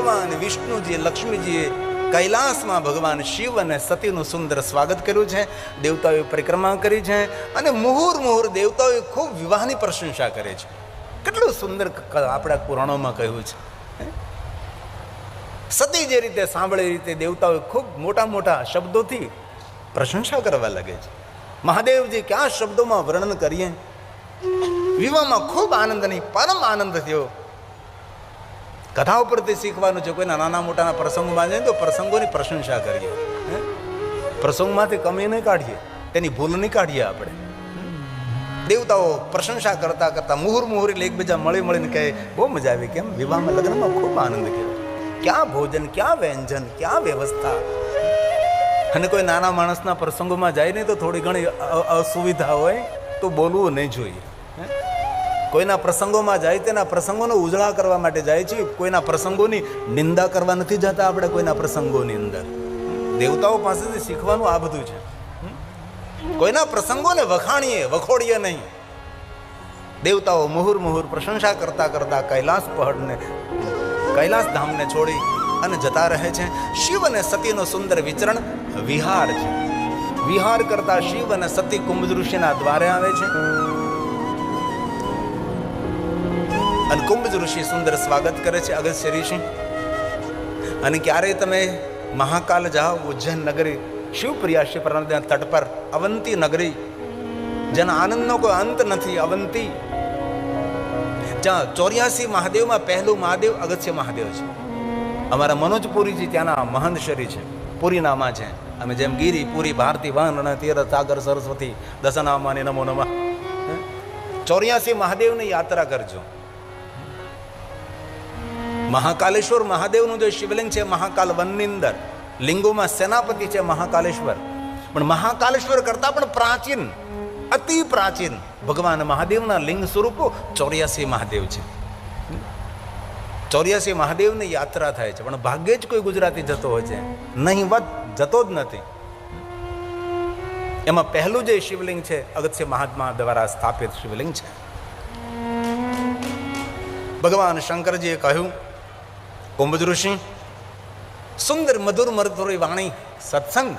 ભગવાન વિષ્ણુજીએ, લક્ષ્મીજીએ કૈલાસમાં ભગવાન શિવ અને સતીનું સુંદર સ્વાગત કર્યું છે. દેવતાઓએ પરિક્રમા કરી છે અને મુહૂર્ મુહૂર્ દેવતાઓએ ખૂબ વિવાહની પ્રશંસા કરે છે. કેટલું સુંદર આપણા પુરાણોમાં કહ્યું છે. સતી જે રીતે સાંભળે એ રીતે દેવતાઓએ ખૂબ મોટા મોટા શબ્દોથી પ્રશંસા કરવા લાગે છે. મહાદેવજી કયા શબ્દોમાં વર્ણન કરીએ. વિવાહમાં ખૂબ આનંદ નહીં, પરમ આનંદ થયો. કથા ઉપરથી શીખવાનું છે. કોઈના નાના મોટાના પ્રસંગોમાં જાય તો પ્રસંગોની પ્રશંસા કરીએ. પ્રસંગમાંથી કમી નહીં કાઢીએ, તેની ભૂલ નહીં કાઢીએ. આપણે દેવતાઓ પ્રશંસા કરતા કરતા મુહૂર્ મુહૂર્ત એકબીજા મળી મળીને કહે બહુ મજા આવી. કેમ? વિવાહમાં લગ્નમાં ખૂબ આનંદ કહેવાય. ક્યાં ભોજન, ક્યાં વ્યંજન, ક્યાં વ્યવસ્થા. અને કોઈ નાના માણસના પ્રસંગોમાં જાય નહીં તો થોડી ઘણી અસુવિધા હોય તો બોલવું નહીં જોઈએ. કોઈના પ્રસંગોમાં જાય તેના પ્રસંગોનો ઉજળા કરવા માટે જાય છે. કોઈના પ્રસંગોની નિંદા કરવા નથી જતા આપણે. કોઈના પ્રસંગોની અંદર દેવતાઓ પાસેથી શીખવાનું આ બધું છે. કોઈના પ્રસંગોને વખાણીએ, વખોડીએ નહીં. દેવતાઓ મુહૂર્ મુહૂર્ પ્રશંસા કરતા કરતા કૈલાસ પહાડને, કૈલાસ ધામને છોડી અને જતા રહે છે. શિવ અને સતીનો સુંદર વિચરણ વિહાર છે. વિહાર કરતા શિવ અને સતી કુંભજ ઋષિના દ્વારે આવે છે અને કુંભજ ઋષિ સુંદર સ્વાગત કરે છે અગસ્ત્ય ઋષિ. અને ક્યારેય તમે મહાકાલ જાઓ, ઉજ્જૈન નગરી, શિવપ્રિયા શિવપ્રણના તટ પર અવંતી નગરી, જેના આનંદનો કોઈ અંત નથી. અવંતી, જ્યાં 84 મહાદેવમાં પહેલું મહાદેવ અગસ્ત્ય મહાદેવ છે. અમારા મનોજપુરીજી ત્યાંના મહંત શરી છે, પુરીનામાં છે. અમે જેમ ગીરી, પુરી, ભારતી, વન, તીર્થ, સાગર, સરસ્વતી, દશનામાની નમો નમઃ. 84 મહાદેવની યાત્રા કરજો. મહાકાલેશ્વર મહાદેવનું જે શિવલિંગ છે મહાકાલ વનની અંદર, લિંગોમાં સેનાપતિ છે મહાકાલેશ્વર. પણ મહાકાલેશ્વર કરતા પણ પ્રાચીન, અતિ પ્રાચીન ભગવાન મહાદેવના લિંગ સ્વરૂપો 84 મહાદેવ છે. 84 મહાદેવની યાત્રા થાય છે. પણ ભાગ્યે જ કોઈ ગુજરાતી જતો હોય છે, નહીં વધ જતો જ નથી. એમાં પહેલું જે શિવલિંગ છે અગસ્ત્ય મહાત્મા દ્વારા સ્થાપિત શિવલિંગ છે. ભગવાન શંકરજીએ કહ્યું, કુંભજ ઋષિ, સુંદર મધુર મધુરી વાણી સત્સંગ.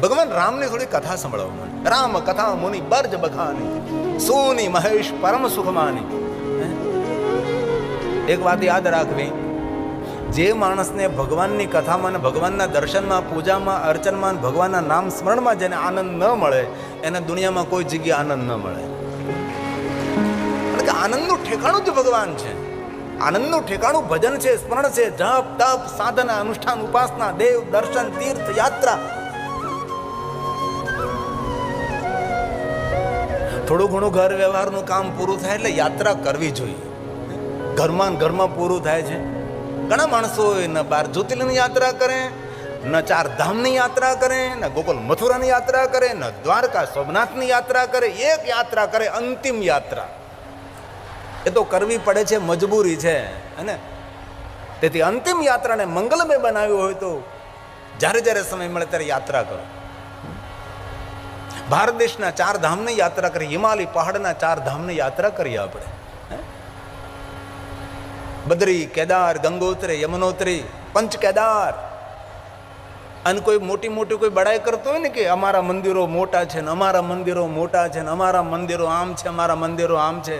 ભગવાન રામની થોડી કથા સંભળાવો મને. રામ કથા મુનિ બર્જ બખાની, સોની મહેશ પરમ સુખમાની. એક વાત યાદ રાખવી, જે માણસને ભગવાનની કથામાં, ભગવાનના દર્શનમાં, પૂજામાં, અર્ચનમાં, ભગવાનના નામ સ્મરણમાં જેને આનંદ ન મળે એને દુનિયામાં કોઈ જગ્યાએ આનંદ ન મળે. કારણ કે આનંદનું ઠેકાણું જ ભગવાન છે. આનંદનું ઠેકાણું ભજન છે, સ્મરણ છે, જપ, તપ, સાધના, અનુષ્ઠાન, ઉપાસના, દેવ દર્શન, તીર્થ યાત્રા. થોડું ઘણું ઘર વ્યવહારનું કામ પૂરું થાય એટલે યાત્રા કરવી જોઈએ. ઘરમાં પૂરું થાય છે. ઘણા માણસો ન 12 જ્યોતિર્લિંગની યાત્રા કરે, ન 4 ધામની યાત્રા કરે, ન ગોકુલ મથુરાની યાત્રા કરે, ન દ્વારકા સોમનાથની યાત્રા કરે. એક યાત્રા કરે, અંતિમ યાત્રા. એ તો કરવી પડે છે, મજબૂરી છે. અને તેથી અંતિમ યાત્રાને મંગલમય બનાવ્યું હોય તો જ્યારે જ્યારે સમય મળે ત્યારે યાત્રા કરો. ભારત દેશના 4 ધામની યાત્રા કરી, હિમાલય પહાડના 4 ધામની યાત્રા કરીએ આપણે. બદ્રી, કેદાર, ગંગોત્રી, યમનોત્રી, પંચ કેદાર. અને કોઈ મોટી મોટી કોઈ બડાઈ કરતો હોય ને કે અમારા મંદિરો મોટા છે ને, અમારા મંદિરો મોટા છે ને, અમારા મંદિરો આમ છે, અમારા મંદિરો આમ છે,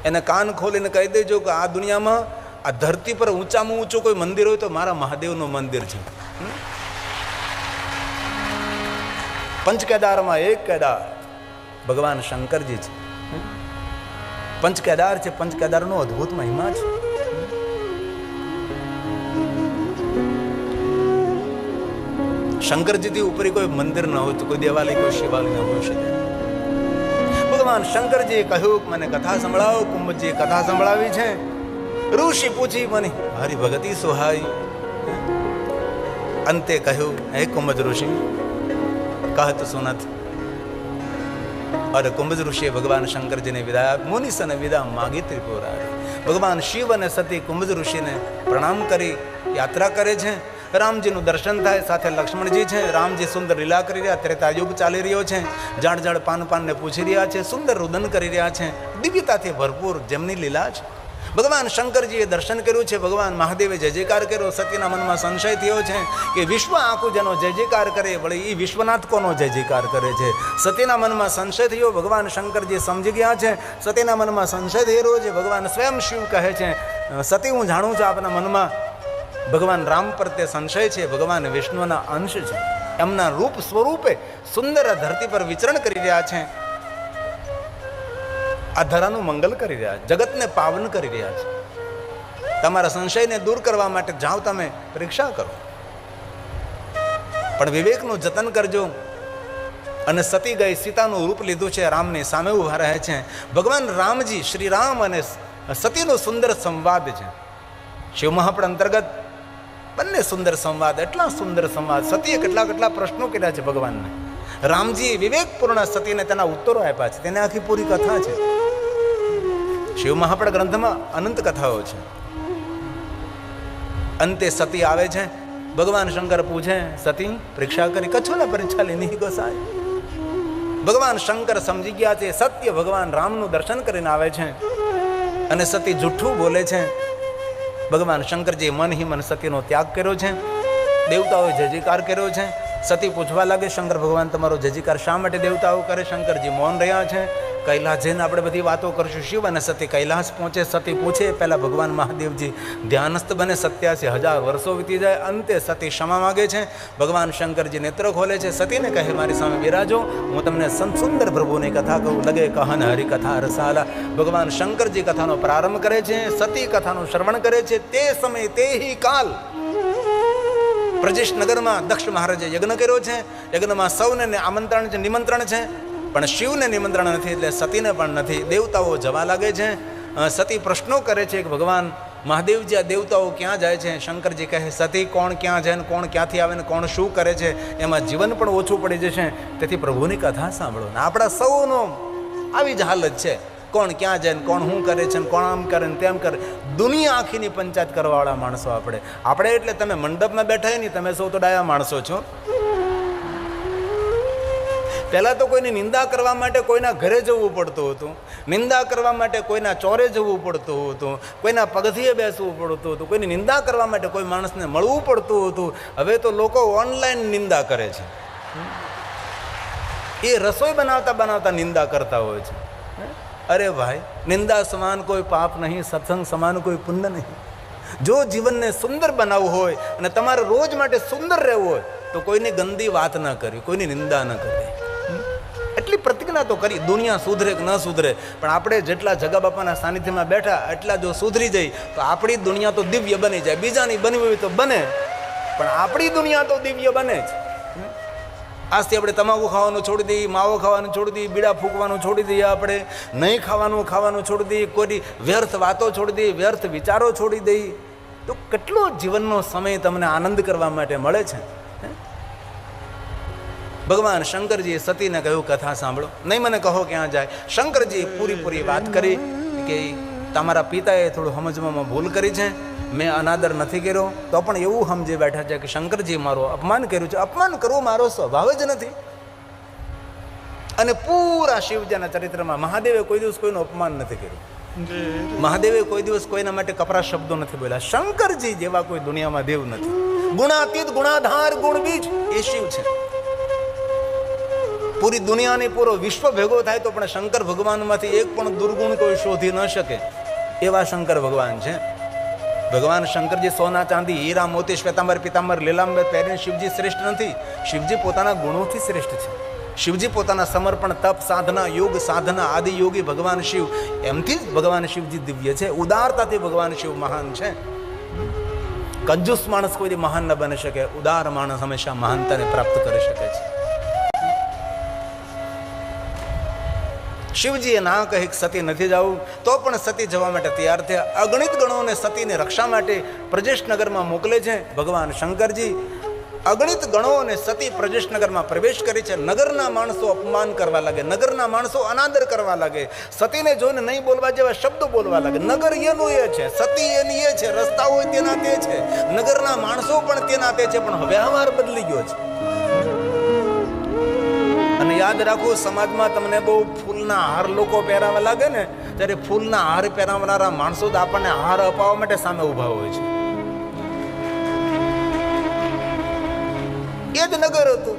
એને કાન ખોલીને કહી દેજો કે આ દુનિયામાં, આ ધરતી પર ઊંચામાં ઊંચું કોઈ મંદિર હોય તો મારા મહાદેવનું મંદિર છે. પંચ કેદારમાં એક કેદાર ભગવાન શંકરજી છે. પંચ કેદાર છે. પંચ કેદારનો અદ્ભુત મહિમા છે. શંકરજીથી ઉપર કોઈ મંદિર ન હોય તો કોઈ દેવાલય, કોઈ શિવાલય ન હોઈ શકે. ભગવાન શંકરજીએ કહ્યું કે મને કથા સંભળાવો. કુંભજીએ કથા સંભળાવી છે. ઋષિ પૂછી મને હરિભગતિ સુહાઈ. અંતે કહ્યું, હે કુંભજ ઋષિ, કહત સુનત. અરે કુંભજ ઋષિએ ભગવાન શંકરજીને વિદાય, મુનિસને વિદા માગી ત્રિપુરારી. ભગવાન શિવ અને સતી કુંભજ ઋષિને પ્રણામ કરી યાત્રા કરે છે. રામજીનું દર્શન થાય, સાથે લક્ષ્મણજી છે. રામજી સુંદર લીલા કરી રહ્યા, ત્રેતાયુગ ચાલી રહ્યો છે. જાણ પાનને પૂછી રહ્યા છે, સુંદર રુદન કરી રહ્યા છે. દિવ્યતાથી ભરપૂર જેમની લીલા છે. ભગવાન શંકરજીએ દર્શન કર્યું છે, ભગવાન મહાદેવે જય જયકાર કર્યો. સતીના મનમાં સંશય થયો છે કે વિશ્વ આખું જેનો જય જયકાર કરે, વળી એ વિશ્વનાથ કોનો જય જયકાર કરે છે? સતીના મનમાં સંશય થયો. ભગવાન શંકરજી સમજી ગયા છે. સતીના મનમાં સંશય થઈ રહ્યો છે. ભગવાન સ્વયં શિવ કહે છે, સતી હું જાણું છું આપના મનમાં ભગવાન રામ પ્રત્યે સંશય છે. ભગવાન વિષ્ણુના અંશ છે, એમના રૂપ સ્વરૂપે સુંદર ધરતી પર વિચરણ કરી રહ્યા છે. આ ધરાનું મંગલ કરી રહ્યા છે, જગતને પાવન કરી રહ્યા છે. તમારા સંશયને દૂર કરવા માટે જાઓ, તમે પરીક્ષા કરો, પણ વિવેકનું જતન કરજો. અને સતી ગઈ, સીતાનું રૂપ લીધું છે, રામની સામે ઉભા રહે છે. ભગવાન રામજી, શ્રી રામ અને સતીનો સુંદર સંવાદ છે. શિવ મહાપડ અંતર્ગત બંને સુંદર સંવાદ, એટલા સુંદર સંવાદ. સતીએ કેટલા પ્રશ્નો કર્યા છે ભગવાનને. રામજી વિવેકપૂર્ણ સતીને તેના ઉત્તરો આપ્યા છે. તેને આખી પૂરી કથા છે. શિવ મહાપડ ગ્રંથમાં અનંત કથાઓ છે. અંતે સતી આવે છે. ભગવાન શંકર પૂછે, સતી પરીક્ષા કરી કચ્છોના પરીક્ષા લેની ગોસાય. ભગવાન શંકર સમજી ગયા છે, સત્ય ભગવાન રામનું દર્શન કરીને આવે છે અને સતી જૂઠું બોલે છે. ભગવાન શંકરજી મન હિ મન સતીનો ત્યાગ કર્યો છે. દેવતાઓએ જય જયકાર કર્યો છે. સતી પૂછવા લાગે, શંકર ભગવાન તમારો જય જયકાર શા માટે દેવતાઓ કરે? શંકરજી મૌન રહ્યા છે. કૈલાસ જઈને આપણે બધી વાતો કરશું. શિવ અને સતી કૈલાસ પહોંચે. સતી પૂછે, પહેલા ભગવાન મહાદેવજી ધ્યાનસ્થ બને. 87,000 વર્ષો વીતી જાય. અંતે સતી ક્ષમા માગે છે. ભગવાન શંકરજી નેત્ર ખોલે છે. સતીને કહે, મારી સામે બિરાજો, હું તમને સુંદર પ્રભુની કથા કહું. લગે કહન હરિકથા રસાલા. ભગવાન શંકરજી કથાનો પ્રારંભ કરે છે. સતી કથાનું શ્રવણ કરે છે. તે સમય તે હિ કાલ પ્રજેશ નગરમાં દક્ષ મહારાજે યજ્ઞ કર્યો છે. યજ્ઞમાં સૌને આમંત્રણ છે, નિમંત્રણ છે, પણ શિવને નિમંત્રણ નથી, એટલે સતીને પણ નથી. દેવતાઓ જવા લાગે છે. સતી પ્રશ્નો કરે છે કે ભગવાન મહાદેવજી, આ દેવતાઓ ક્યાં જાય છે? શંકરજી કહે, સતી કોણ ક્યાં જાય ને કોણ ક્યાંથી આવે ને કોણ શું કરે છે, એમાં જીવન પણ ઓછું પડી જશે. તેથી પ્રભુની કથા સાંભળો. ને આપણા સૌનો આવી જ હાલત છે. કોણ ક્યાં જાય ને કોણ શું કરે છે ને કોણ આમ કરે ને તેમ કરે. દુનિયા આખીની પંચાયત કરવાવાળા માણસો આપણે એટલે તમે મંડપમાં બેઠા નહીં, તમે સૌ તો ડાયા માણસો છો. પહેલાં તો કોઈની નિંદા કરવા માટે કોઈના ઘરે જવું પડતું હતું. નિંદા કરવા માટે કોઈના ચોરે જવું પડતું હતું. કોઈના પગથિયે બેસવું પડતું હતું. કોઈની નિંદા કરવા માટે કોઈ માણસને મળવું પડતું હતું. હવે તો લોકો ઓનલાઈન નિંદા કરે છે. એ રસોઈ બનાવતા નિંદા કરતા હોય છે. અરે ભાઈ, નિંદા સમાન કોઈ પાપ નહીં, સત્સંગ સમાન કોઈ પુણ્ય નહીં. જો જીવનને સુંદર બનાવવું હોય અને તમારે રોજ માટે સુંદર રહેવું હોય તો કોઈની ગંદી વાત ન કરવી, કોઈની નિંદા ન કરવી. એટલી પ્રતિજ્ઞા તો કરી. દુનિયા સુધરે કે ન સુધરે, પણ આપણે જેટલા જગા બાપાના સાનિધ્યમાં બેઠા એટલા જો સુધરી જાય તો આપણી દુનિયા તો દિવ્ય બની જાય. બીજાની બનવી હોય તો બને, પણ આપણી દુનિયા તો દિવ્ય બને જ. આજથી આપણે તમાકુ ખાવાનું છોડી દઈએ, માવો ખાવાનું છોડી દઈએ, બીડા ફૂંકવાનું છોડી દઈએ, આપણે નહીં ખાવાનું છોડી દઈએ, કોઈ વ્યર્થ વાતો છોડી દઈએ, વ્યર્થ વિચારો છોડી દઈએ, તો કેટલો જીવનનો સમય તમને આનંદ કરવા માટે મળે છે. ભગવાન શંકરજીએ સતીને કહ્યું, કથા સાંભળો, નહીં મને કહો ક્યાં જાય. શંકરજીએ પૂરી વાત કરી કે તમારા પિતાએ થોડું સમજવામાં ભૂલ કરી છે, મેં અનાદર નથી કર્યો, તો પણ એવું સમજી બેઠા છે કે શંકરજી મારું અપમાન કર્યું છે. અપમાન કરવું મારો સ્વભાવ જ નથી. અને પૂરા શિવજીના ચરિત્રમાં મહાદેવે કોઈ દિવસ કોઈનું અપમાન નથી કર્યું. મહાદેવે કોઈ દિવસ કોઈના માટે કપરા શબ્દો નથી બોલ્યા. શંકરજી જેવા કોઈ દુનિયામાં દેવ નથી. ગુણાતીત, ગુણાધાર, ગુણબીજ એ શિવ છે. પૂરી દુનિયાની પૂરો વિશ્વ ભેગો થાય તો પણ શંકર ભગવાનમાંથી એક પણ દુર્ગુણ કોઈ શોધી ન શકે એવા શંકર ભગવાન છે. ભગવાન શંકરજી સોના, ચાંદી, હીરા, મોતી, શ્વેતાંબર, પીતાંબર, લીલાંબર પહેરીને શિવજી શ્રેષ્ઠ નથી. શિવજી પોતાના ગુણોથી શ્રેષ્ઠ છે. શિવજી પોતાના સમર્પણ, તપ, સાધના, યોગ સાધના, આદિ યોગી ભગવાન શિવ, એમથી જ ભગવાન શિવજી દિવ્ય છે. ઉદારતાથી ભગવાન શિવ મહાન છે. કંજૂસ માણસ કોઈ મહાન ન બની શકે. ઉદાર માણસ હંમેશા મહાનતાને પ્રાપ્ત કરી શકે છે. શિવજીએ ના કહી સતી નથી જવું, તો પણ સતી જવા માટે તૈયાર થયા. અગણિત ગણોને સતીની રક્ષા માટે પ્રજેશનગરમાં મોકલે છે ભગવાન શંકરજી. અગણિત ગણોને સતી પ્રજેશનગરમાં પ્રવેશ કરી છે. નગરના માણસો અપમાન કરવા લાગે, નગરના માણસો અનાદર કરવા લાગે, સતીને જોઈને નહીં બોલવા જેવા શબ્દો બોલવા લાગે. નગર એનું એ છે, સતી એની એ છે, રસ્તા હોય તેના તે છે, નગરના માણસો પણ તેના તે છે, પણ વ્યવહાર બદલી ગયો છે. અને યાદ રાખો, સમાજમાં તમને બહુ ફૂલના હાર લોકો પહેરાવા લાગે ને ત્યારે ફૂલના હાર પહેરાવનારા માણસો જ આપણને હાર અપાવવા માટે સામે ઊભા હોય છે. એ જ નગર હતું.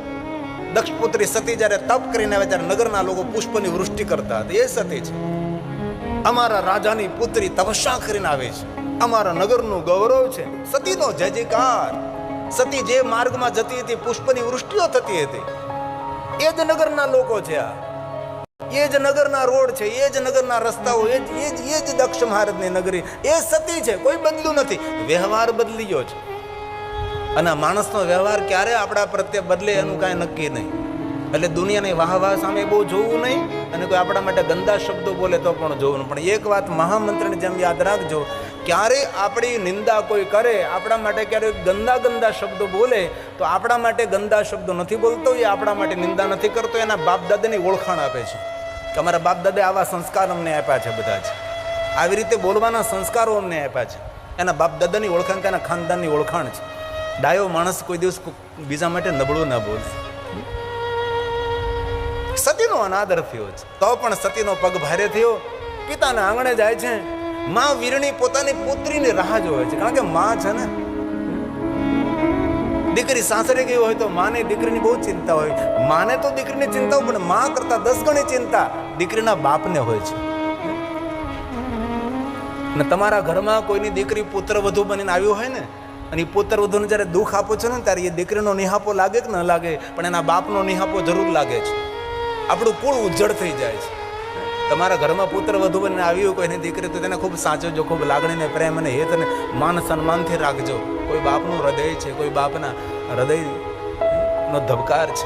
દક્ષપુત્રી સતી જ્યારે તપ કરીને આવે ત્યારે નગરના લોકો પુષ્પની વૃષ્ટિ કરતા હતા. એ સતી છે. અમારા રાજાની પુત્રી તપસ્યા કરીને આવે છે, અમારા નગરનું ગૌરવ છે. સતીનો જય જયકાર. સતી જે માર્ગમાં જતી હતી પુષ્પની વૃષ્ટિઓ થતી હતી. એ જ નગરના લોકો છે. આ એ જ નગરના રોડ છે, એ જ નગરના રસ્તાઓ, એ જ દક્ષ મહારાજની નગરી. એ સતી છે, કોઈ બદલું નથી. વ્યવહાર બદલી ગયો છે. અને માણસનો વ્યવહાર ક્યારે આપણા પ્રત્યે બદલે એનું કાંઈ નક્કી નહીં. એટલે દુનિયાની વાહ સામે બહુ જોવું નહીં, અને કોઈ આપણા માટે ગંદા શબ્દો બોલે તો પણ જોવું. પણ એક વાત મહામંત્રની જેમ યાદ રાખજો, ક્યારે આપણી નિંદા કોઈ કરે, આપણા માટે ક્યારે ગંદા શબ્દો બોલે તો આપણા માટે ગંદા શબ્દો નથી બોલતો, એ આપણા માટે નિંદા નથી કરતો, એના બાપ દાદાની ઓળખાણ આપે છે કે અમારા બાપ દાદાએ આવા સંસ્કાર અમને આપ્યા છે. બધા છે આવી રીતે બોલવાના સંસ્કારો અમને આપ્યા છે. એના બાપ દાદાની ઓળખાણ કે એના ખાનદાનની ઓળખાણ છે. ડાયો માણસ કોઈ દિવસ બીજા માટે નબળું ના બોલે. સતીનો અનાદર થયો છે તો પણ સતીનો પગ ભારે થયો. પિતાના આંગણે જાય છે. માં વીરણી પોતાની પુત્રીની રાહ જોવે છે, કારણ કે માં છે ને, દીકરી સાસરે ગઈ હોય તો માને દીકરીની બહુ ચિંતા હોય. માને તો દીકરીની ચિંતા હોય, પણ માં કરતા 10 ગણી ચિંતા દીકરીના બાપને હોય છે. અને તમારા ઘરમાં કોઈની દીકરી પુત્ર વધુ બનીને આવ્યું હોય ને, અને એ પુત્ર વધુને જ્યારે દુઃખ આપો છો ને, ત્યારે એ દીકરીનો નિહાપો લાગે કે ન લાગે, પણ એના બાપનો નિહાપો જરૂર લાગે છે. આપણું કુળ ઉજ્જળ થઈ જાય છે. તમારા ઘરમાં પુત્ર વધુ બનીને આવ્યું કોઈની દીકરી, તો તેને ખૂબ સાચવજો, ખૂબ લાગણીને, પ્રેમ અને હેત અને માન સન્માનથી રાખજો. કોઈ બાપનું હૃદય છે, કોઈ બાપના હૃદયનો ધબકાર છે.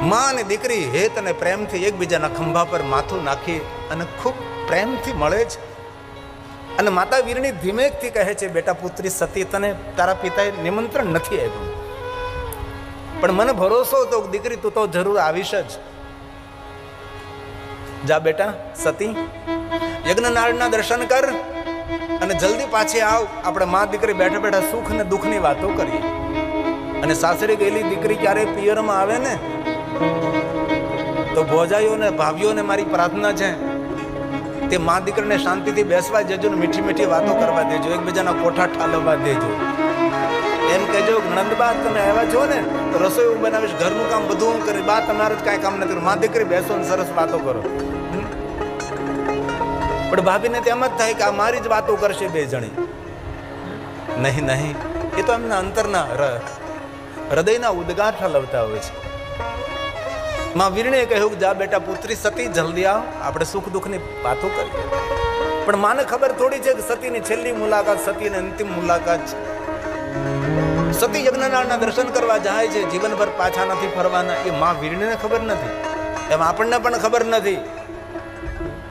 માં અને દીકરી હેત અને પ્રેમથી એકબીજાના ખંભા પર માથું નાખી અને ખૂબ પ્રેમથી મળે છે. અને માતા વીરણી ધીમેકથી કહે છે, બેટા પુત્રી સતી, તને તારા પિતાએ નિમંત્રણ નથી આપ્યું, પણ મને ભરોસો હતો દીકરી તું તો જરૂર આવીશ જ. જા બેટા સતી, યજ્ઞનાળના દર્શન કર અને જલ્દી પાછી આવ. આપણે મા દીકરી બેઠા બેઠા સુખ અને દુઃખની વાતો કરીએ. અને સાસરે ગયેલી દીકરી ક્યારેય પિયરમાં આવે ને, તો ભોજાઈઓને ભાભીઓને મારી પ્રાર્થના છે, તે મા દીકરીને શાંતિથી બેસવા દેજો ને મીઠી મીઠી વાતો કરવા દેજો, એકબીજાના કોઠા ઠાલવવા દેજો. એમ કહેજો, નંદબા તમે આવ્યા છો ને તો રસોઈ હું બનાવીશ, ઘરનું કામ બધું હું કરીશ, બા તમારે જ કાંઈ કામ નથી. મા દીકરી બેસો ને સરસ વાતો કરો. પણ ભાભીને તેમ જ થાય કે આ મારી જ વાતો કરશે બે જણી. નહીં, એ તો એમના અંતરના હૃદયના ઉદ્ગાર ઠલવતા હોય છે. માં વીરણીએ કહ્યું કે જા બેટા પુત્રી સતી, જલ્દી આવ, આપણે સુખ દુઃખની વાતો કરીએ. પણ માને ખબર થોડી છે કે સતીની છેલ્લી મુલાકાત, સતીની અંતિમ મુલાકાત છે. સતી યજ્ઞનાળના દર્શન કરવા જાય છે, જીવનભર પાછા નથી ફરવાના. એ માં વીરણીને ખબર નથી, એમ આપણને પણ ખબર નથી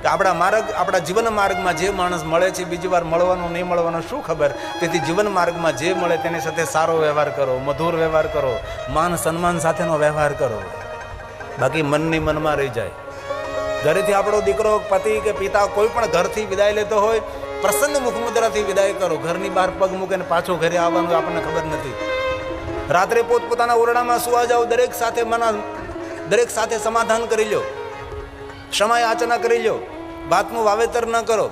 કે આપણા જીવન માર્ગમાં જે માણસ મળે છે બીજી વાર મળવાનો નહીં મળવાનો શું ખબર. તેથી જીવન માર્ગમાં જે મળે તેની સાથે સારો વ્યવહાર કરો, મધુર વ્યવહાર કરો, માન સન્માન સાથેનો વ્યવહાર કરો. બાકી મનની મનમાં રહી જાય. ઘરેથી આપણો દીકરો, પતિ કે પિતા કોઈ પણ ઘરથી વિદાય લેતો હોય, પ્રસન્ન મુખમુદ્રાથી વિદાય કરો. ઘરની બહાર પગ મૂકીને પાછો ઘરે આવવાનું આપણને ખબર નથી. રાત્રે પોતપોતાના ઓરડામાં સુવા જાઓ, દરેક સાથે સમાધાન કરી લો, ક્ષમા યાચના કરી લો, વાતનું વાવેતર ન કરો.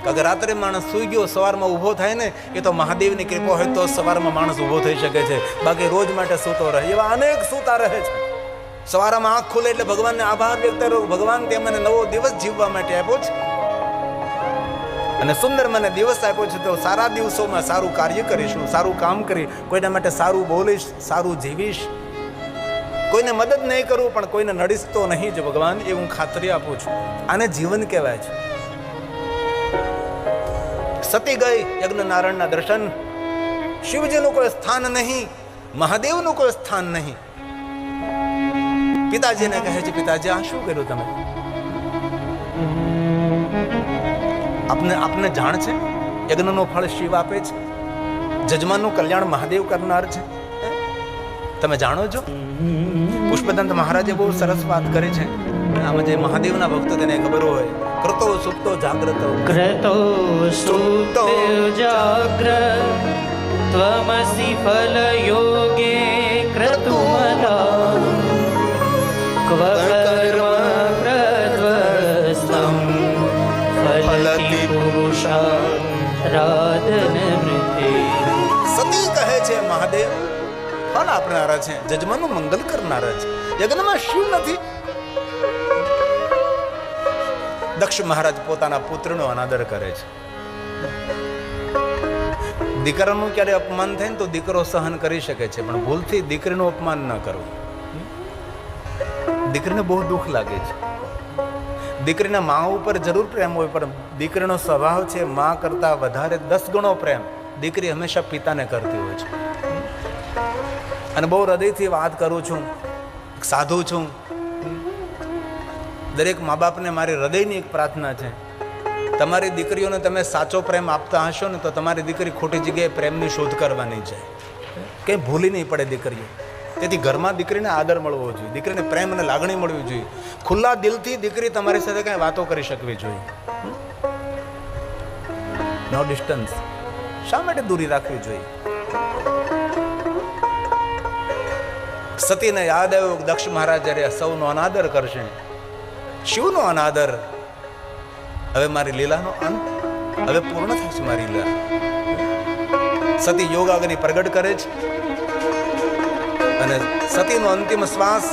કારણ કે રાત્રે માણસ સૂઈ ગયો, સવારમાં ઊભો થાય ને, એ તો મહાદેવની કૃપા હોય તો સવારમાં માણસ ઊભો થઈ શકે છે. બાકી રોજ માટે સૂતો રહે, એવા અનેક સૂતા રહે છે. સવારમાં આંખ ખુલે એટલે ભગવાનને આભાર વ્યક્ત કરો, ભગવાન તે મને નવો દિવસ જીવવા માટે આપ્યો છે, અને સુંદર મને દિવસ આપ્યો છે, તો સારા દિવસોમાં સારું કાર્ય કરીશું, સારું કામ કરી, કોઈના માટે સારું બોલીશ, સારું જીવીશ. કોઈને મદદ નહીં કરું પણ કોઈને નડીશ તો નહીં જ ભગવાન, એ હું ખાતરી આપું છું. આને જીવન કહેવાય છે. સતી ગઈ યજ્ઞનારાયણના દર્શન. શિવજીનું કોઈ સ્થાન નહીં, મહાદેવનું કોઈ સ્થાન નહીં. પિતાજીને કહે છે, પિતાજી આ શું કર્યું તમે? આપને જાણ છે યજ્ઞનું ફળ શિવ આપે છે, જજમાનનું કલ્યાણ મહાદેવ કરનાર છે, તમે જાણો છો? પુષ્પદંત મહારાજે બહુ સરસ વાત કરી છે. આમાં જે મહાદેવના ભક્તો તેને ખબર હોય, કૃતો સુપ્તો જાગ્રતો, કૃતો સુપ્તો જાગ્રત ત્વમસી ફલ યોગે ક્રતુમતા ક્વ કર્મ રાધન વૃત્તિ. સતી કહે છે મહાદેવ ફળ આપનારા છે, જજમાનનું મંગલ કરનારા છે, યજ્ઞમાં શિવ નથી. દક્ષ મહારાજ પોતાના પુત્રનો અનાદર કરે છે. દીકરાનું ક્યારે અપમાન થાય ને તો દીકરો સહન કરી શકે છે, પણ ભૂલથી દીકરીનું અપમાન ન કરવું. દીકરીને બહુ દુઃખ લાગે છે. દીકરીના મા ઉપર જરૂર પ્રેમ હોય, પણ દીકરીનો સ્વભાવ છે મા કરતા વધારે 10 ગણો પ્રેમ દીકરી હંમેશા પિતાને કરતી હોય છે. અને બહુ હૃદયથી વાત કરું છું, સાધુ છું. દરેક મા બાપને મારી હૃદયની એક પ્રાર્થના છે, તમારી દીકરીઓને તમે સાચો પ્રેમ આપતા હશો ને તો તમારી દીકરી ખોટી જગ્યાએ પ્રેમની શોધ કરવાની છે, કંઈ ભૂલી નહીં પડે દીકરીઓ. તેથી ઘરમાં દીકરીને આદર મળવો જોઈએ, દીકરીને પ્રેમ અને લાગણી મળવી જોઈએ. ખુલ્લા દિલથી દીકરી તમારી સાથે કાંઈ વાતો કરી શકવી જોઈએ. નો ડિસ્ટન્સ. શા માટે દૂરી રાખવી જોઈએ? સતીને યાદ આવ્યું દક્ષ મહારાજ જ્યારે સૌનો અનાદર કરશે, શિવનો અનાદર, હવે મારી લીલાનો અંત, હવે પૂર્ણ થશે મારી લીલા. સતી યોગાગ્નિ પ્રગટ કરે છે અને સતીનો અંતિમ શ્વાસ,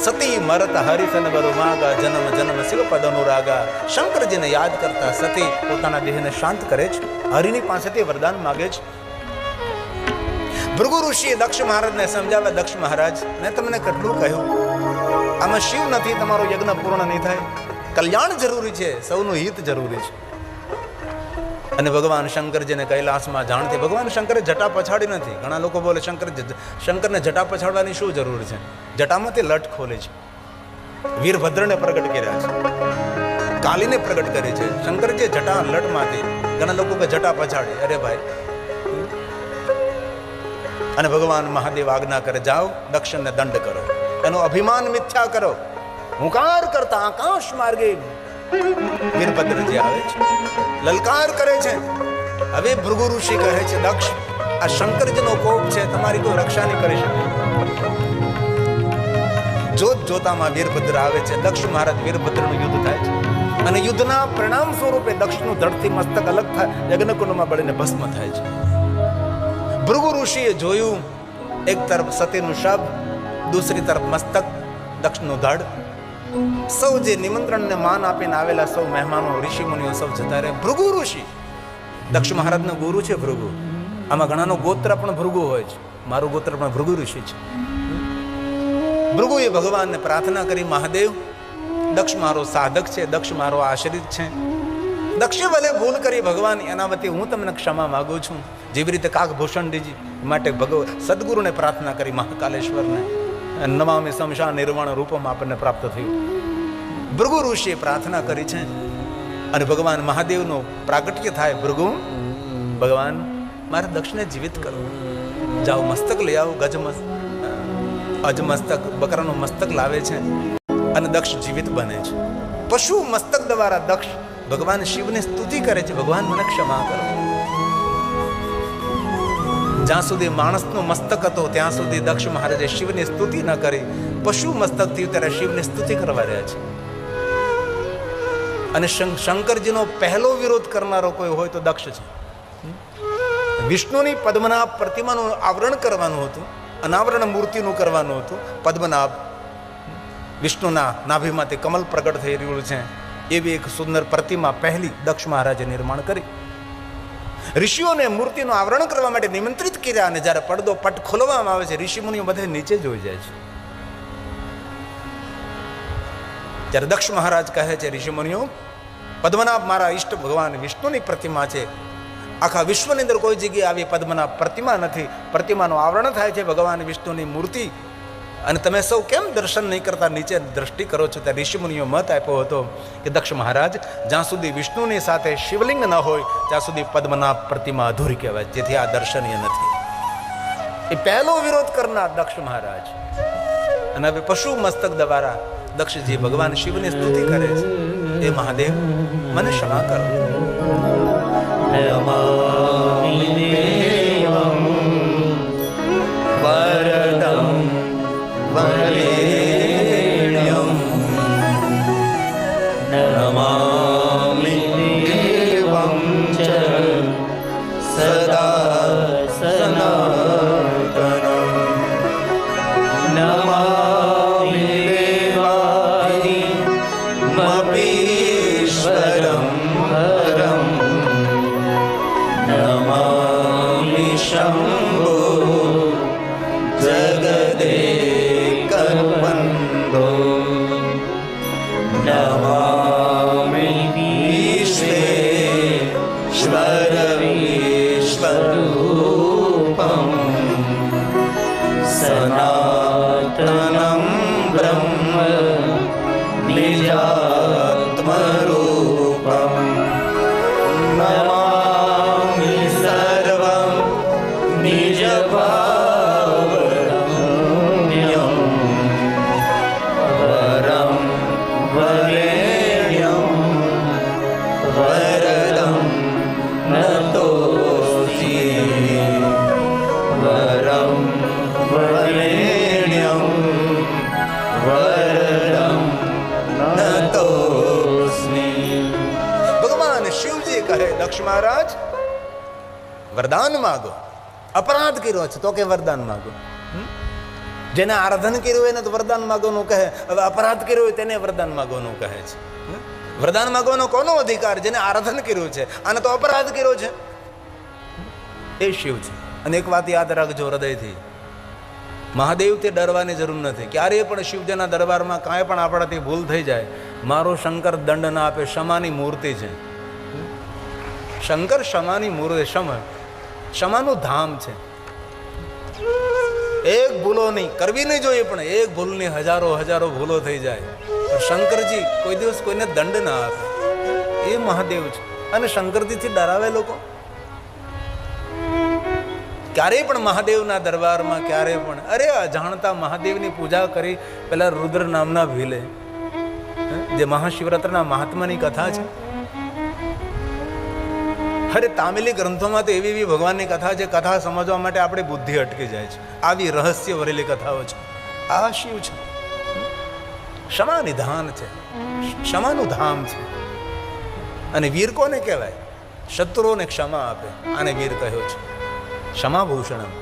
સતી મરત હરિસન બરુ માગા જન્મ જન્મ શિવ પદ અનુરાગા. શંકરજીને યાદ કરતા સતી પોતાના દેહને શાંત કરે છે, હરિની પાસેથી વરદાન માગે છે. ભૃગુ ઋષિએ દક્ષ મહારાજને સમજાવ્યા, દક્ષ મહારાજ મેં તમને કેટલું કહ્યું, આમાં શિવ નથી, તમારો યજ્ઞ પૂર્ણ નહીં થાય. કલ્યાણ જરૂરી છે, સૌનું હિત જરૂરી છે. અને ભગવાન શંકરજીને કૈલાસમાં જાણથી ભગવાન શંકરે જટા પછાડી નથી. ઘણા લોકો બોલે શંકરને જટા પછાડવાની શું જરૂર છે? જટામાંથી લટ ખોલે છે. વીરભદ્રને પ્રગટ કર્યા છે, કાલીને પ્રગટ કરી છે. શંકરજી જટા લટમાંથી. ઘણા લોકો કે જટા પછાડે, અરે ભાઈ. અને ભગવાન મહાદેવ આજ્ઞા કરે, જાઓ દક્ષિણને દંડ કરો, એનો અભિમાન મિથ્યા કરો. હુંકાર કરતા આકાશ માર્ગે વીરભદ્રજી આવે છે, લલકાર કરે છે. હવે ભૃગુ ઋષિ કહે છે, દક્ષ આ શંકરજીનો કોપ છે, તમારી કોઈ રક્ષા નહીં કરી શકે. જોત જોતામાં વીરભદ્ર આવે છે. દક્ષ મહારાજ વીરભદ્રનું યુદ્ધ થાય છે અને યુદ્ધના પરિણામ સ્વરૂપે દક્ષનું ધડથી મસ્તક અલગ થાય, યજ્ઞકુંડમાં બળીને ભસ્મ થાય છે. ભૃગુ ઋષિએ જોયું, એક તરફ સતીનું શબ, દૂસરી તરફ મસ્તક, દક્ષનું ધડ. સૌ જે નિમંત્રણને માન આપીને આવેલા સૌ મહેમાનો, ઋષિ મુનિઓ સૌ જતા રહે. ભૃગુ ઋષિ, દક્ષ મહારાજનો ગુરુ છે ભૃગુ. આમાં ઘણાનો ગોત્ર પણ ભૃગુ હોય છે, મારું ગોત્ર પણ ભૃગુ ઋષિ છે. ભૃગુએ ભગવાનને પ્રાર્થના કરી, મહાદેવ દક્ષ મારો સાધક છે, દક્ષ મારો આશ્રિત છે. દક્ષે ભલે ભૂલ કરી ભગવાન, એના વતી હું તમને ક્ષમા માગું છું. જેવી રીતે કાકભૂષણજી માટે સદગુરુને પ્રાર્થના કરી, મહાકાલેશ્વરને નમામિ શમશાન નિર્વાણ રૂપમાં આપણને પ્રાપ્ત થયું. ભૃગુ ઋષિએ પ્રાર્થના કરી છે અને ભગવાન મહાદેવનું પ્રાગટ્ય થાય. ભૃગુ, ભગવાન મારે દક્ષને જીવિત કરો, જાઓ મસ્તક લઈ આવો. અજમસ્તક બકરાનું મસ્તક લાવે છે અને દક્ષ જીવિત બને છે. પશુ મસ્તક દ્વારા દક્ષ ભગવાન શિવને સ્તુતિ કરે છે, ભગવાન મને ક્ષમા કરો. જ્યાં સુધી માણસનું મસ્તક હતો ત્યાં સુધી દક્ષ મહારાજે શિવની સ્તુતિ ન કરી. પશુ મસ્તક થયું ત્યારે શિવની સ્તુતિ કરવા રહ્યા છે. અને શંકરજીનો પહેલો વિરોધ કરનારો કોઈ હોય તો દક્ષ છે. વિષ્ણુની પદ્મનાભ પ્રતિમાનું આવરણ કરવાનું હતું, અનાવરણ મૂર્તિનું કરવાનું હતું. પદ્મનાભ વિષ્ણુના નાભીમાંથી કમલ પ્રગટ થઈ રહ્યું છે, એવી એક સુંદર પ્રતિમા પહેલી દક્ષ મહારાજે નિર્માણ કરી. ઋષિઓને મૂર્તિનું આવરણ કરવા માટે નિમંત્રિત કર્યા અને જ્યારે પટ ખોલવામાં આવે છે, ઋષિ મુનિઓ બધે નીચે જોઈ જાય છે. જ્યારે દક્ષ મહારાજ કહે છે, ઋષિ મુનિઓ પદ્મનાભ મારા ઈષ્ટ ભગવાન વિષ્ણુની પ્રતિમા છે, આખા વિશ્વની અંદર કોઈ જગ્યાએ આવી પદ્મનાભ પ્રતિમા નથી. પ્રતિમાનું આવરણ થાય છે ભગવાન વિષ્ણુની મૂર્તિ, અને તમે સૌ કેમ દર્શન નહીં કરતા, નીચે દ્રષ્ટિ કરો છો? ત્યારે ઋષિ મુનિઓ મત આપ્યો હતો કે દક્ષ મહારાજ, જ્યાં સુધી વિષ્ણુની સાથે શિવલિંગ ન હોય ત્યાં સુધી પદ્મનાભ પ્રતિમા અધૂરી કહેવાય, જેથી આ દર્શનીય નથી. એ પહેલો વિરોધ કરનાર દક્ષ મહારાજ. અને હવે પશુ મસ્તક દ્વારા દક્ષજી ભગવાન શિવની સ્તુતિ કરે છે, એ મહાદેવ મને ક્ષમા કરો. નમામિ દેવં વરદં વરેણ્યં નમામિ દેવં ચ શંભો જગદેકબંધો નમામિ વિશ્વેશ્વર વિશ્વરૂપમ સનાતનમ બ્રહ્મ નિજાત્મરૂપમ નમામિ સર્વં નિજભાવગમ્યં વરં વરેણ્યં વરદં નતોસ્મી વરં વરેણ્યં વરદં નતોસ્મી. ભગવાન શિવજી કહે દક્ષ મહારાજ વરદાન માગો. અપરાધ કર્યો છે તો કે વરદાન માગો. જેને આરાધન કર્યું એને તો વરદાન માગવાનું કહે. હવે અપરાધ કર્યો હોય તેને વરદાન માગવાનું કહે છે. વરદાન માગવાનો કોનો અધિકાર? જેને આરાધન કર્યું છે. આને તો અપરાધ કર્યો છે. એ શિવ છે. અને એક વાત યાદ રાખજો હૃદયથી, મહાદેવથી ડરવાની જરૂર નથી. ક્યારેય પણ શિવજીના દરબારમાં કાંઈ પણ આપણાથી ભૂલ થઈ જાય, મારો શંકર દંડ ના આપે. ક્ષમાની મૂર્તિ છે શંકર, ક્ષમાની મૂર્તિ. ક્ષમાનું ધામ છે. એક ભૂલો નહીં કરવી નહીં જોઈએ, પણ એક ભૂલની હજારો હજારો ભૂલો થઈ જાય. શંકરજી કોઈ દિવસ કોઈને દંડ ના આપે. એ મહાદેવ છે. અને શંકરજીથી ડરાવે લોકો. ક્યારેય પણ મહાદેવના દરબારમાં ક્યારેય પણ અરે અજાણતા મહાદેવની પૂજા કરી પેલા રુદ્ર નામના ભીલે, જે મહાશિવરાત્રના મહાત્માની કથા છે. અરે તામિલી ગ્રંથોમાં તો એવી એવી ભગવાનની કથા છે, કથા સમજવા માટે આપણી બુદ્ધિ અટકી જાય છે. આવી રહસ્ય ભરેલી કથાઓ છે. આ શિવ છે. ક્ષમા નિધાન છે, ક્ષમાનું ધામ છે. અને વીર કોને કહેવાય? શત્રુઓને ક્ષમા આપે. આને વીર કહ્યો છે. ક્ષમા ભૂષણમ,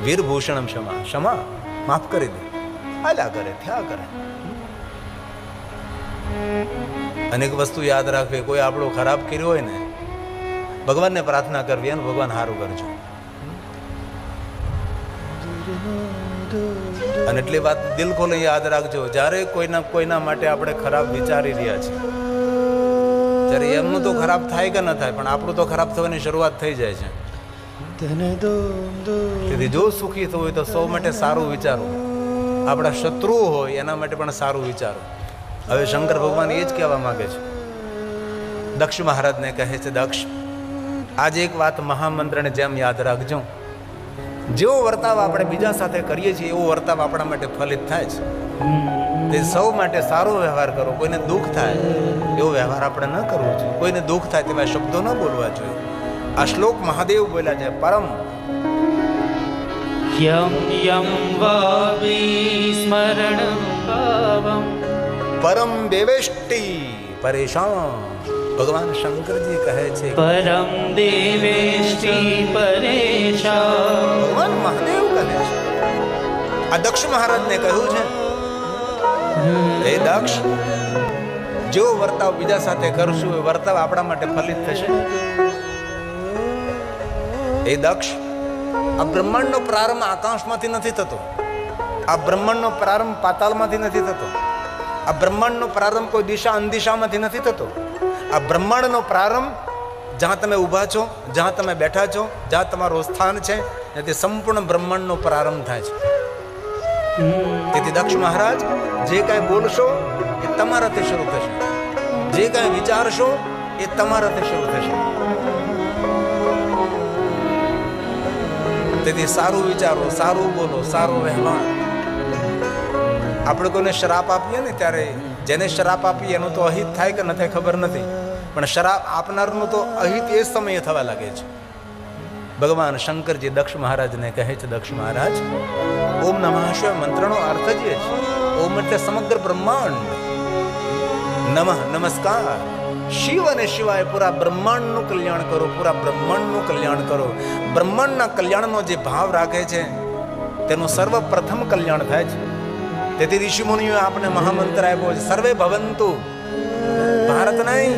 વીરભૂષણમ ક્ષમા. ક્ષમા માફ કરી દે, આલ્યા કરે, થયા કરે. અનેક વસ્તુ યાદ રાખવી. કોઈ આપણો ખરાબ કર્યો હોય ને, ભગવાનને પ્રાર્થના કરવી અને ભગવાન સારું કરજો. અને એટલી વાત દિલ ખોલી યાદ રાખજો, જ્યારે કોઈના માટે આપણે ખરાબ વિચારી રહ્યા છીએ, ત્યારે એમનું તો ખરાબ થાય કે ન થાય, પણ આપણું તો ખરાબ થવાની શરૂઆત થઈ જાય છે. તેથી જો સુખી થવું હોય તો સૌ માટે સારું વિચારો. આપણા શત્રુઓ હોય એના માટે પણ સારું વિચારો. હવે શંકર ભગવાન એ જ કહેવા માંગે છે. દક્ષ મહારાજને કહે છે, દક્ષ આજે એક વાત મહામંત્રને જેમ યાદ રાખજો. જેવો વર્તાવ આપણે બીજા સાથે કરીએ છીએ એવો વર્તાવ આપણા માટે ફલિત થાય છે. તે સૌ માટે સારો વ્યવહાર કરો. કોઈને દુઃખ થાય એવો વ્યવહાર આપણે ન કરવો જોઈએ. કોઈને દુઃખ થાય તેવા શબ્દો ન બોલવા જોઈએ. આ શ્લોક મહાદેવ બોલ્યા છે. પરમ યમ યમ વાપી સ્મરણં ભાવં પરમ દેવેષ્ટિ પરેશાન. ભગવાન શંકરજી કહે છે, પરમ દેવેષ્ટિ પરેશાન. ભગવાન મહાદેવ કહે છે. આ દક્ષ મહારાજને કહ્યું છે, હે દક્ષ, જેવો વર્તાવ બીજા સાથે કરશું એ વર્તાવ આપણા માટે ફલિત થશે. એ દક્ષ, આ બ્રહ્માંડનો પ્રારંભ આકાશમાંથી નથી થતો. આ બ્રહ્માંડનો પ્રારંભ પાતાળમાંથી નથી થતો. આ બ્રહ્માંડનો પ્રારંભ કોઈ દિશા અનદિશામાંથી નથી થતો. આ બ્રહ્માંડનો પ્રારંભ જ્યાં તમે ઊભા છો, જ્યાં તમે બેઠા છો, જ્યાં તમારું સ્થાન છે, ત્યાંથી સંપૂર્ણ બ્રહ્માંડનો પ્રારંભ થાય છે. તેથી દક્ષ મહારાજ, જે કાંઈ બોલશો એ તમારાથી શરૂ થશે. જે કાંઈ વિચારશો એ તમારાથી શરૂ થશે. તેથી સારું વિચારો, સારું બોલો, સારો વ્યવહાર. આપણે કોઈને શ્રાપ આપીએ ને ત્યારે જેને શ્રાપ આપીએ એનું તો અહિત થાય કે ન થાય ખબર નથી, પણ શ્રાપ આપનારનું તો અહિત એ સમયે થવા લાગે છે. ભગવાન શંકરજી દક્ષ મહારાજને કહે છે, દક્ષ મહારાજ, ઓમ નમઃ શિવાય મંત્રનો અર્થ જ છે. ઓમ એટલે સમગ્ર બ્રહ્માંડ. નમઃ નમસ્કાર. શિવ અને શિવાય પૂરા બ્રહ્માંડનું કલ્યાણ કરો, પૂરા બ્રહ્માંડનું કલ્યાણ કરો. બ્રહ્માંડના કલ્યાણનો જે ભાવ રાખે છે તેનું સર્વપ્રથમ કલ્યાણ થાય છે. તેથી ઋષિમુનિઓએ આપણે મહામંત્ર આપ્યો છે, સર્વે ભવંતુ. ભારત નહીં,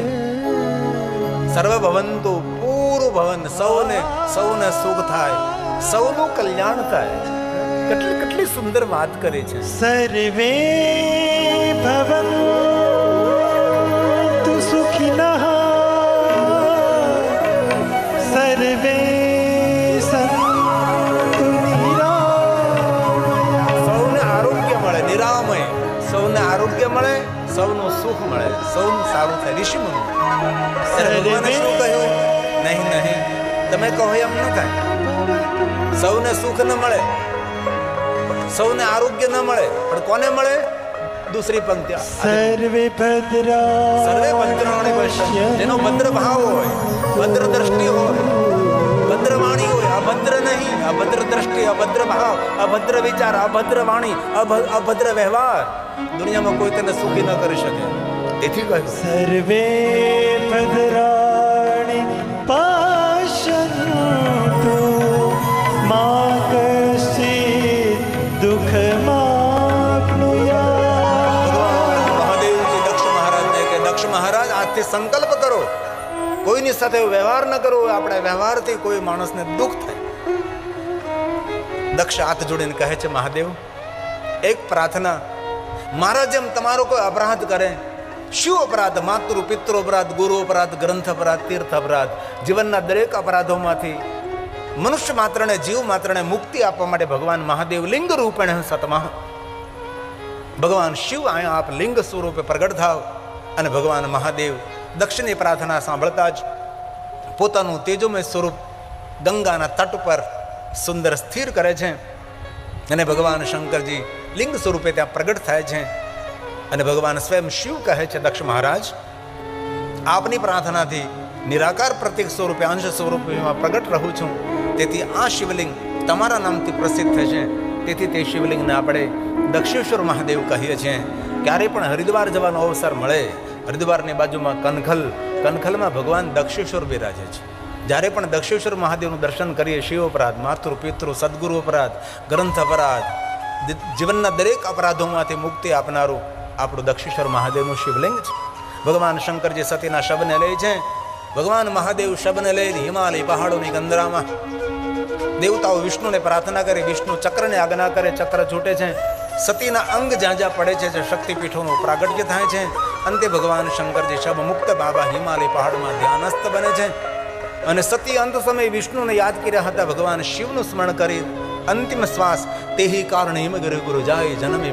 સર્વે ભવંતુ. પૂરું ભવન, સૌને સુખ થાય, સૌનું કલ્યાણ થાય. કેટલી સુંદર વાત કરી છે. સર્વે ભવન્તુ સુખિનઃ સર્વે સંતુ નિરામયા. સૌને આરોગ્ય મળે, નિરામય, સૌને આરોગ્ય મળે, સૌનું સુખ મળે, સૌનું સારું થાય. ઋષિ મુનિ ભગવાને શું કહ્યું? નહીં, તમે કહો એમ ન થાય. સૌને સુખ ન મળે, સૌને આરોગ્ય ન મળે, પણ કોને મળે? દૂસરી પંક્તિ, સર્વે ભદ્રાણી પશ્યન્તુ. જેનો ભદ્ર ભાવ હોય, ભદ્ર દ્રષ્ટિ હોય, ભદ્ર વાણી હોય, અભદ્ર નહીં, અભદ્ર દ્રષ્ટિ, અભદ્ર ભાવ, અભદ્ર વિચાર, અભદ્ર વાણી, અભદ્ર વ્યવહાર, દુનિયામાં કોઈ તેને સુખી ન કરી શકે. તેથી કહ્યું સર્વે ભદ્રાણી પશ્યન્તુ મા કશ્ચિદ દુઃખમાપ્નુયાત. મહાદેવજી દક્ષ મહારાજને કે દક્ષ મહારાજ આજથી સંકલ્પ કરો, કોઈની સાથે વ્યવહાર ન કરો. આપણે વ્યવહારથી કોઈ માણસને દુઃખ થાય. દક્ષ હાથ જોડીને કહે છે, મહાદેવ એક પ્રાર્થના, મારા જેમ તમારો કોઈ અપરાધ કરે, શું અપરાધ? માતૃ પિતૃ અપરાધ, ગુરુ અપરાધ, ગ્રંથ અપરાધ, તીર્થ અપરાધ, જીવનના દરેક અપરાધોમાંથી મનુષ્ય માત્રને, જીવ માત્રને મુક્તિ આપવા માટે ભગવાન મહાદેવ લિંગ રૂપેણ સતમઃ, ભગવાન શિવ અહીંયા આપ લિંગ સ્વરૂપે પ્રગટ થાવ. અને ભગવાન મહાદેવ દક્ષિણની પ્રાર્થના સાંભળતા જ પોતાનું તેજોમય સ્વરૂપ ગંગાના તટ પર સુંદર સ્થિર કરે છે. અને ભગવાન શંકરજી લિંગ સ્વરૂપે ત્યાં પ્રગટ થાય છે. અને ભગવાન સ્વયં શિવ કહે છે, દક્ષ મહારાજ આપની પ્રાર્થનાથી નિરાકાર પ્રતીક સ્વરૂપે, અંશ સ્વરૂપે પ્રગટ રહું છું. તેથી આ શિવલિંગ તમારા નામથી પ્રસિદ્ધ થશે. તેથી તે શિવલિંગને આપણે દક્ષેશ્વર મહાદેવ કહીએ છીએ. ક્યારેય પણ હરિદ્વાર જવાનો અવસર મળે, હરિદ્વારની બાજુમાં કનખલમાં ભગવાન દક્ષેશ્વર બિરાજે છે. જ્યારે પણ દક્ષેશ્વર મહાદેવનું દર્શન કરીએ, શિવ અપરાધ, માતૃ પિતૃ, સદગુરુ અપરાધ, ગ્રંથ અપરાધ, જીવનના દરેક અપરાધોમાંથી મુક્તિ આપનારું આપણું દક્ષેશ્વર મહાદેવનું શિવલિંગ છે. ભગવાન શંકરજી સતીના શબને લે છે. ભગવાન મહાદેવ શબને લઈને હિમાલય પહાડોની ગંદરામાં દેવતાઓ વિષ્ણુને પ્રાર્થના કરે, વિષ્ણુ ચક્રને આજ્ઞા કરે, ચક્ર છૂટે છે. સતીના અંગ જ્યાં જ્યાં પડે છે, શક્તિપીઠોનું પ્રાગટ્ય થાય છે. અંતે ભગવાન શંકરજી શબ મુક્ત બાબા હિમાલય પહાડમાં ધ્યાનસ્થ બને છે. અને સતી અંત સમયે વિષ્ણુને યાદ કર્યા હતા. ભગવાન શિવનું સ્મરણ કરી અંતિમ શ્વાસ તેહી કારણે હિમગિરી ગુરુ જાય જન્મે